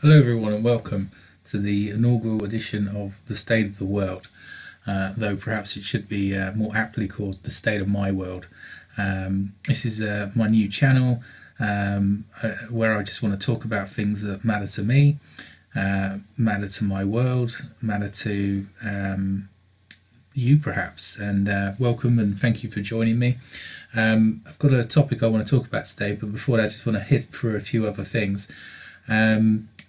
Hello, everyone, and welcome to the inaugural edition of The State of the World, though perhaps it should be more aptly called The State of My World. This is my new channel where I just want to talk about things that matter to me, matter to my world, matter to you perhaps. And welcome and thank you for joining me. I've got a topic I want to talk about today, but before that I just want to hit through a few other things.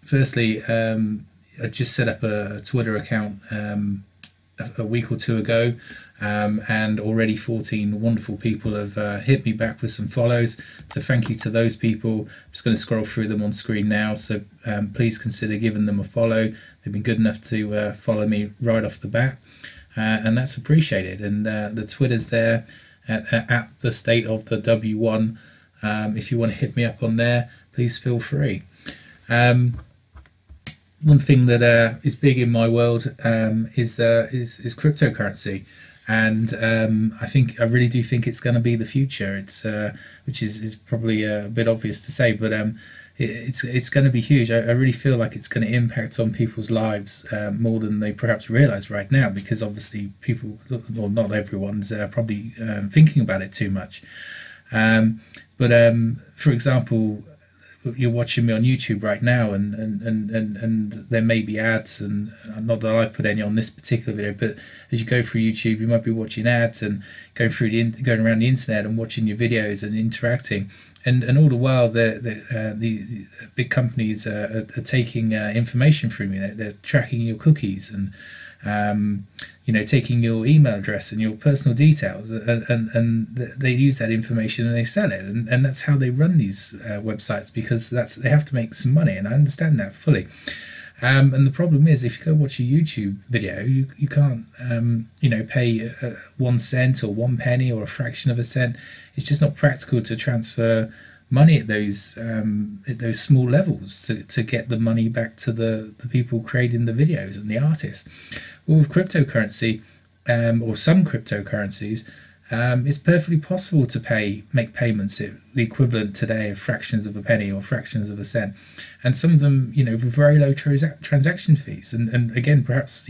Firstly, I just set up a Twitter account a week or two ago, and already 14 wonderful people have hit me back with some follows. So thank you to those people. I'm just going to scroll through them on screen now. So please consider giving them a follow. They've been good enough to follow me right off the bat, and that's appreciated. And the Twitter's there at the state of the W1. If you want to hit me up on there, please feel free. One thing that is big in my world is cryptocurrency, and I really do think it's going to be the future. It's which is probably a bit obvious to say, but it's going to be huge. I really feel like it's going to impact on people's lives more than they perhaps realize right now, because obviously people, well, not everyone's probably thinking about it too much. But for example, you're watching me on YouTube right now, and there may be ads, and not that I've put any on this particular video, but as you go through YouTube, you might be watching ads and going around the internet and watching your videos and interacting, and all the while the big companies are taking information from you. They're tracking your cookies and taking your email address and your personal details, and they use that information and they sell it, and that's how they run these websites, because they have to make some money, and I understand that fully. And the problem is, if you go watch a YouTube video, you can't pay 1 cent or 1 penny or a fraction of a cent. It's just not practical to transfer money at those small levels to get the money back to the people creating the videos and the artists. Well, with cryptocurrency, or some cryptocurrencies, it's perfectly possible to make payments at the equivalent today of fractions of a penny or fractions of a cent, and some of them, with very low transaction fees. And again, perhaps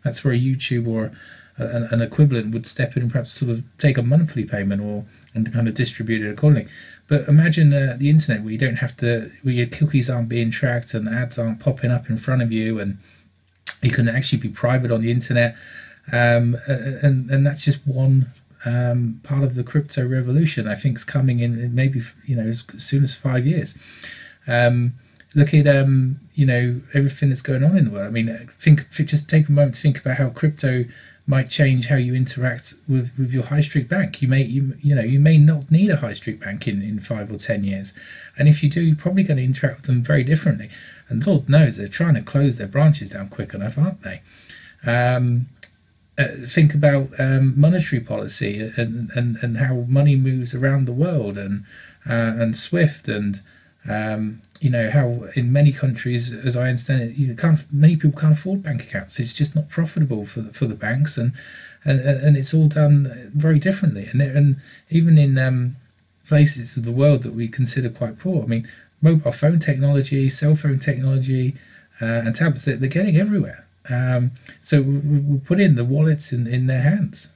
that's where a YouTube or an equivalent would step in and perhaps sort of take a monthly payment and kind of distribute it accordingly. But imagine the internet, where you don't have to, where your cookies aren't being tracked and ads aren't popping up in front of you, and you can actually be private on the internet, and that's just one part of the crypto revolution. I think is coming in maybe as soon as 5 years. Look at everything that's going on in the world. I mean, just take a moment to think about how crypto might change how you interact with your high street bank. You may not need a high street bank in 5 or 10 years, and if you do, you're probably going to interact with them very differently. And Lord knows they're trying to close their branches down quick enough, aren't they? Think about monetary policy and how money moves around the world, and SWIFT, and how in many countries, as I understand it, many people can't afford bank accounts. It's just not profitable for the banks, and it's all done very differently. And even in places of the world that we consider quite poor, I mean, mobile phone technology, cell phone technology, and tablets, they're getting everywhere. So we'll put in the wallets in their hands.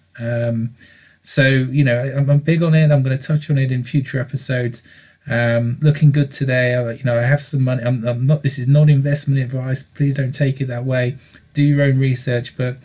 So I'm big on it. I'm going to touch on it in future episodes. Looking good today. I have some money. I'm not. This is not investment advice. Please don't take it that way. Do your own research. But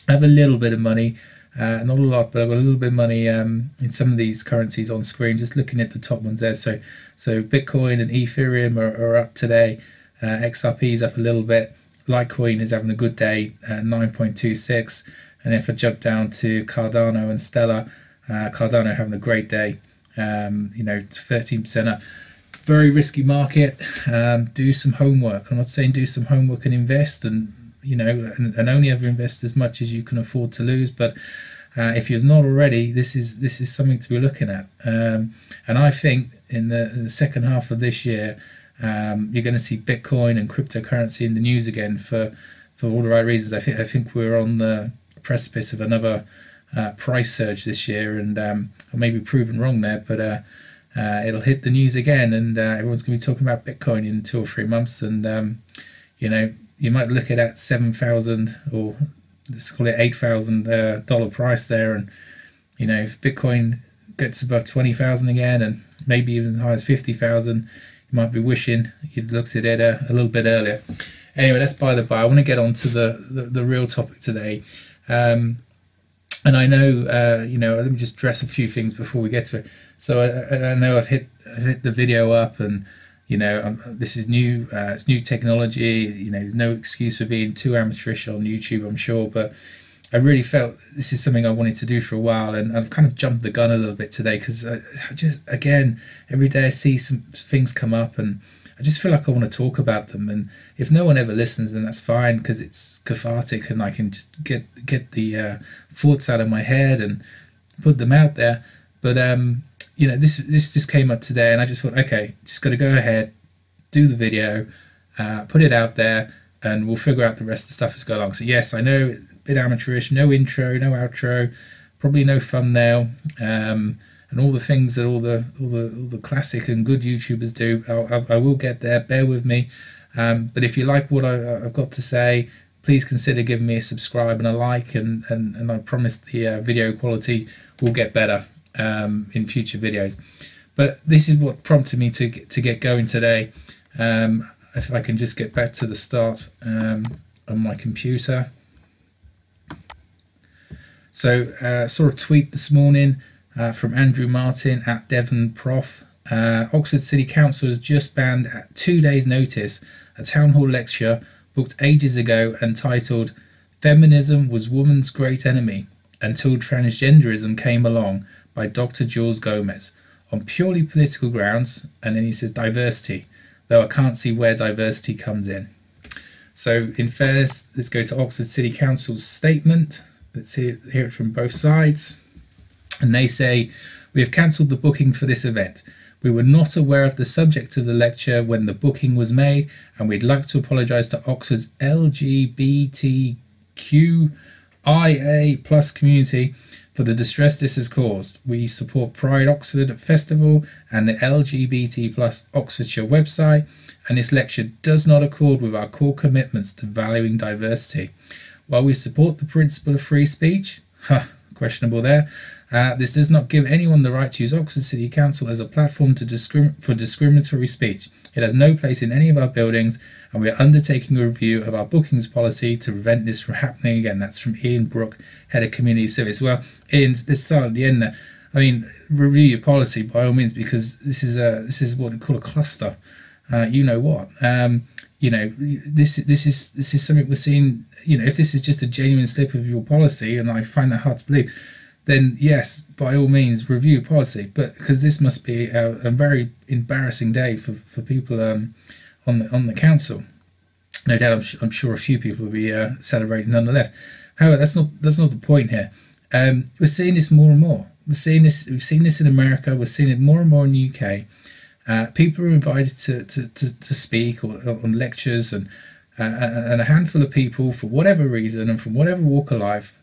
I have a little bit of money, not a lot, but I've got a little bit of money in some of these currencies on screen. Just looking at the top ones there. So Bitcoin and Ethereum are up today. XRP is up a little bit. Litecoin is having a good day, 9.26. And if I jump down to Cardano and Stellar, Cardano having a great day. 13% up. Very risky market. Do some homework. I'm not saying do some homework and invest, and only ever invest as much as you can afford to lose. But if you're not already, this is something to be looking at. And I think in the second half of this year, you're going to see Bitcoin and cryptocurrency in the news again for all the right reasons. I think we're on the precipice of another price surge this year, and I may be proven wrong there, but it'll hit the news again, and everyone's going to be talking about Bitcoin in 2 or 3 months. And you know, you might look at that 7,000, or let's call it $8,000 price there, and you know, if Bitcoin gets above 20,000 again, and maybe even as high as 50,000, you might be wishing you'd looked at it a little bit earlier. Anyway, that's by the by. I want to get on to the real topic today. And I know, you know, let me just address a few things before we get to it. So I know I've hit the video up, and you know, this is new. It's new technology. You know, there's no excuse for being too amateurish on YouTube, I'm sure. But I really felt this is something I wanted to do for a while, and I've kind of jumped the gun a little bit today because I just, again, every day I see some things come up, and I just feel like I want to talk about them. And if no one ever listens, then that's fine, because it's cathartic and I can just get the thoughts out of my head and put them out there. But you know, this just came up today, and I just thought, okay, just got to go ahead, do the video, put it out there, and we'll figure out the rest of the stuff as go along. So yes, I know it's a bit amateurish, no intro, no outro, probably no thumbnail, and all the things that all the classic and good YouTubers do. I will get there, bear with me. But if you like what I've got to say, please consider giving me a subscribe and a like, and I promise the video quality will get better in future videos. But this is what prompted me to get going today. If I can just get back to the start on my computer. So saw a tweet this morning from Andrew Martin at Devon Prof. Oxford City Council has just banned at 2 days' notice a town hall lecture booked ages ago and titled "Feminism Was Woman's Great Enemy Until Transgenderism Came Along" by Dr. Jules Gomes on purely political grounds, and then he says diversity, though I can't see where diversity comes in. So in fairness, let's go to Oxford City Council's statement. Let's hear it from both sides. And they say, "We have cancelled the booking for this event. We were not aware of the subject of the lecture when the booking was made, and we'd like to apologise to Oxford's LGBTQIA plus community for the distress this has caused. We support Pride Oxford Festival and the LGBT plus Oxfordshire website, and this lecture does not accord with our core commitments to valuing diversity. While we support the principle of free speech," questionable there, "this does not give anyone the right to use Oxford City Council as a platform for discriminatory speech. It has no place in any of our buildings, and we are undertaking a review of our bookings policy to prevent this from happening again." That's from Ian Brooke, Head of Community Service. Well, Ian, this start at the end there, I mean, review your policy by all means, because this is what we call a cluster. You know what? You know, this is something we're seeing. You know, if this is just a genuine slip of your policy, and I find that hard to believe, then yes, by all means, review policy. But because this must be a very embarrassing day for people on the council. No doubt, I'm sure a few people will be celebrating nonetheless. However, that's not the point here. We're seeing this more and more. We've seen this in America. We're seeing it more and more in the UK. People are invited to speak or on lectures, and a handful of people, for whatever reason and from whatever walk of life,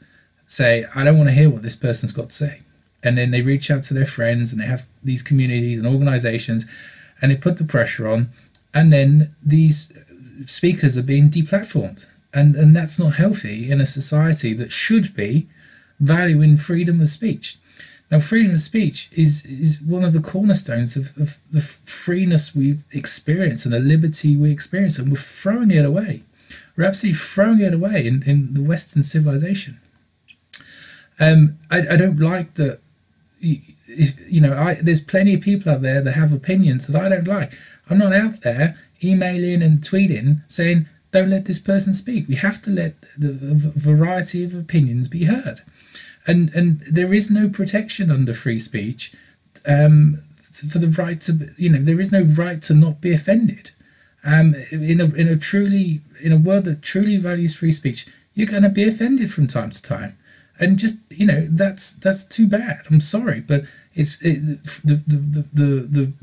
say, "I don't want to hear what this person's got to say." And then they reach out to their friends, and they have these communities and organisations, and they put the pressure on, and then these speakers are being deplatformed. And that's not healthy in a society that should be valuing freedom of speech. Now, freedom of speech is one of the cornerstones of the freeness we experience and the liberty we experience, and we're throwing it away. We're absolutely throwing it away in the Western civilization. I don't like that. You know, there's plenty of people out there that have opinions that I don't like. I'm not out there emailing and tweeting saying, "Don't let this person speak." We have to let the variety of opinions be heard. And there is no protection under free speech for the right to, you know, there is no right to not be offended. In a world that truly values free speech, you're going to be offended from time to time, and just, you know, that's too bad. I'm sorry, but the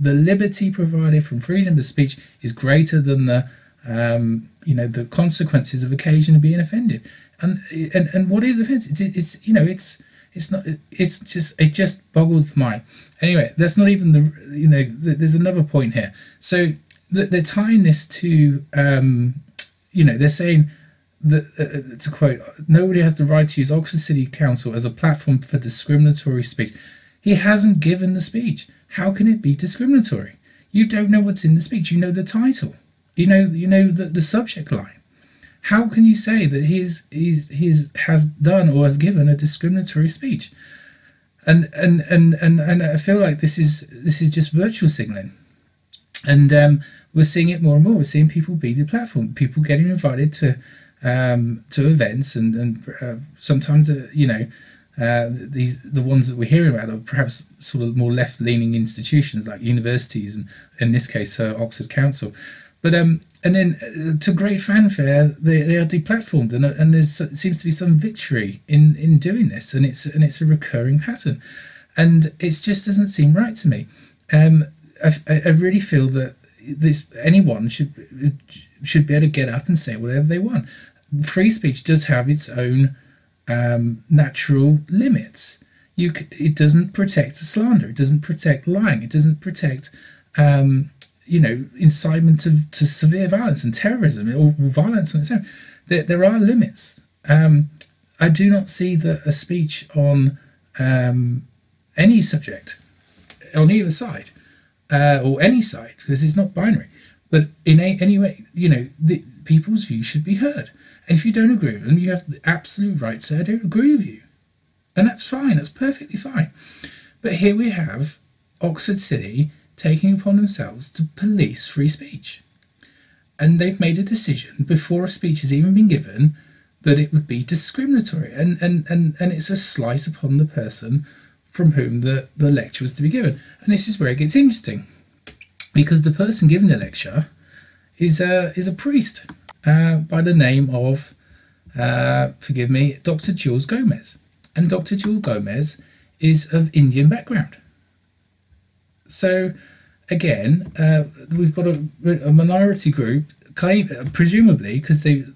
liberty provided from freedom of speech is greater than the you know, the consequences of occasionally being offended. And what is offence? It's you know, it's It's not. It just boggles the mind. Anyway, that's not even there's another point here. So they're tying this to they're saying that to quote, nobody has the right to use Oxford City Council as a platform for discriminatory speech. He hasn't given the speech. How can it be discriminatory? You don't know what's in the speech. You know the title. You know the subject line. How can you say that he has done or has given a discriminatory speech? And I feel like this is just virtual signaling, and we're seeing it more and more. We're seeing people be deplatformed, people getting invited to events, and sometimes the ones that we're hearing about are perhaps sort of more left-leaning institutions like universities, and in this case Oxford Council, but and then to great fanfare they are deplatformed, and there seems to be some victory in doing this, and it's a recurring pattern, and it just doesn't seem right to me. I really feel that anyone should be able to get up and say whatever they want. Free speech does have its own natural limits. It doesn't protect slander. It doesn't protect lying. It doesn't protect incitement to severe violence and terrorism or violence on its own. There are limits. I do not see that a speech on any subject on either side or any side, because it's not binary, but in any way, people's views should be heard. And if you don't agree with them, you have the absolute right to say, I don't agree with you. And that's fine. That's perfectly fine. But here we have Oxford City taking upon themselves to police free speech. And they've made a decision before a speech has even been given that it would be discriminatory. And it's a slight upon the person from whom the lecture was to be given. And this is where it gets interesting, because the person giving the lecture is a priest by the name of, forgive me, Dr. Jules Gomes. And Dr. Jules Gomes is of Indian background. So again, we've got a minority group claim, presumably, because the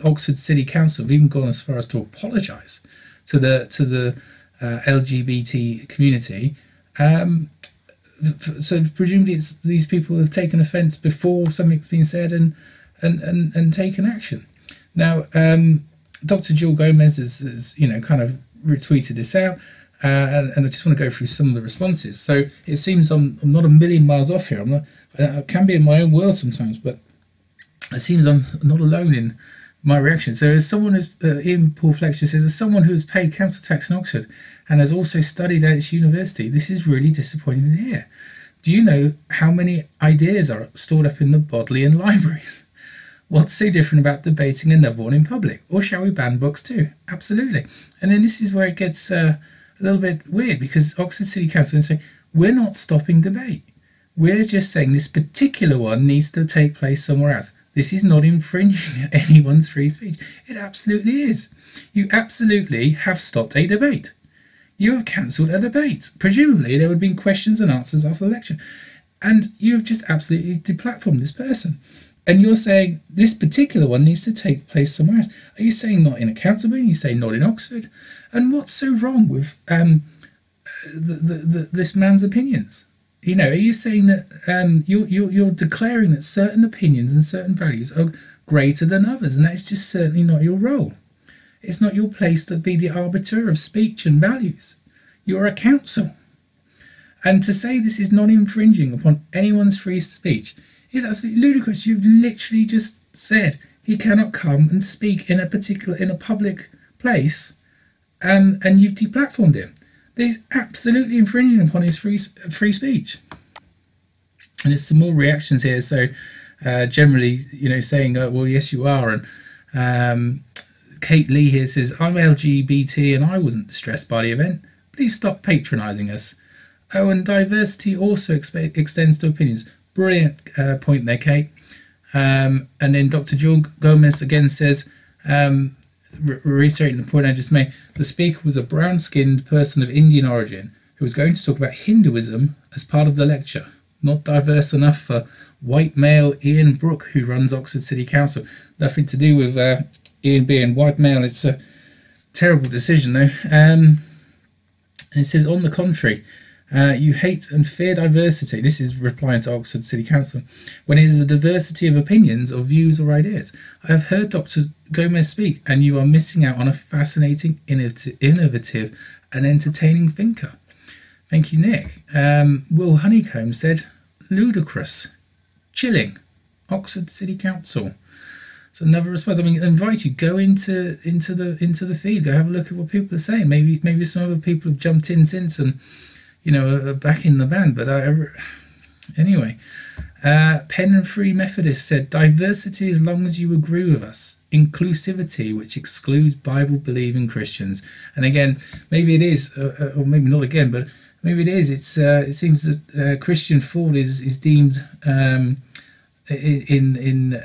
Oxford City Council have even gone as far as to apologise to the LGBT community. So presumably these people have taken offence before something's been said and taken action. Now, Dr. Jules Gomes has kind of retweeted this out, and I just want to go through some of the responses. So it seems I'm not a million miles off here. I can be in my own world sometimes, but it seems I'm not alone in my reaction. So as someone who's, Ian Paul Fletcher says, as someone who has paid council tax in Oxford and has also studied at its university, this is really disappointing to hear. Do you know how many ideas are stored up in the Bodleian libraries? What's so different about debating another one in public? Or shall we ban books too? Absolutely. And then this is where it gets a little bit weird, because Oxford City Council say, we're not stopping debate. We're just saying this particular one needs to take place somewhere else. This is not infringing anyone's free speech. It absolutely is. You absolutely have stopped a debate. You have cancelled a debate. Presumably there would have been questions and answers after the lecture. And you have just absolutely deplatformed this person. And you're saying this particular one needs to take place somewhere else. Are you saying not in a council meeting? You say not in Oxford? And what's so wrong with this man's opinions? Are you saying that you're declaring that certain opinions and certain values are greater than others, and that's just certainly not your role. It's not your place to be the arbiter of speech and values. You're a council. And to say this is not infringing upon anyone's free speech is absolutely ludicrous. You've literally just said he cannot come and speak in a public place, and you've deplatformed him. There's absolutely infringing upon his free speech. And there's some more reactions here. So generally, saying, well, yes, you are. And Kate Lee here says, I'm LGBT and I wasn't distressed by the event. Please stop patronising us. Oh, and diversity also extends to opinions. Brilliant point there, Kate. And then Dr. Jules Gomes again says, reiterating the point I just made, the speaker was a brown-skinned person of Indian origin who was going to talk about Hinduism as part of the lecture. Not diverse enough for white male Ian Brooke, who runs Oxford City Council. Nothing to do with Ian being white male. It's a terrible decision, though. And it says, on the contrary, you hate and fear diversity. This is replying to Oxford City Council. When it is a diversity of opinions or views or ideas. I have heard Dr. Gomes speak, and you are missing out on a fascinating, innovative and entertaining thinker. Thank you, Nick. Will Honeycomb said, ludicrous, chilling, Oxford City Council. So another response. I mean, I invite you, go into the feed, go have a look at what people are saying. Maybe some other people have jumped in since and, you know, are back in the band. But anyway, Penn and Free Methodist said, diversity as long as you agree with us. Inclusivity, which excludes Bible-believing Christians. And again, maybe it is, or maybe not again, but maybe it is. It seems that Christian thought is deemed in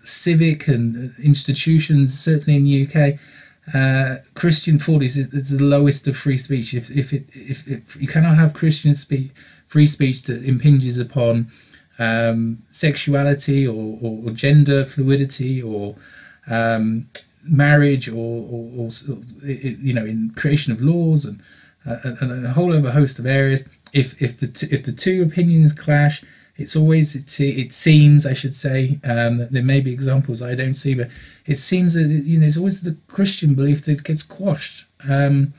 civic and institutions, certainly in the UK. Christian thought is the lowest of free speech. If you cannot have Christian free speech that impinges upon sexuality or gender fluidity or marriage or you know, in creation of laws and a whole other host of areas. If the two opinions clash, it seems, I should say, that there may be examples I don't see, but it seems that, you know, it's always the Christian belief that gets quashed. I'm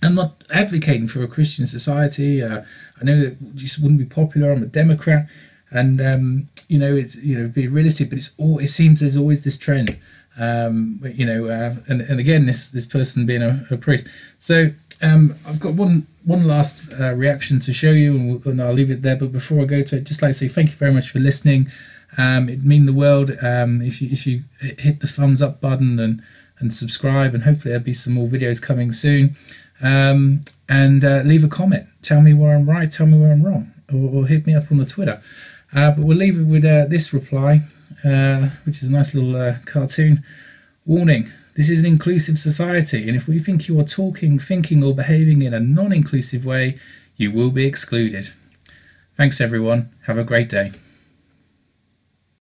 not advocating for a Christian society. I know that just wouldn't be popular. I'm a Democrat, and you know, it's, you know, be realistic, but it seems there's always this trend. You know, and again, this person being a priest. So I've got one last reaction to show you, and I'll leave it there. But before I go to it, just like to say thank you very much for listening. It'd mean the world if you hit the thumbs up button and subscribe, and hopefully there'll be some more videos coming soon. And leave a comment. Tell me where I'm right, tell me where I'm wrong, or hit me up on the Twitter. But we'll leave it with this reply, which is a nice little cartoon. Warning. This is an inclusive society, and if we think you are talking, thinking, or behaving in a non-inclusive way, you will be excluded. Thanks, everyone. Have a great day.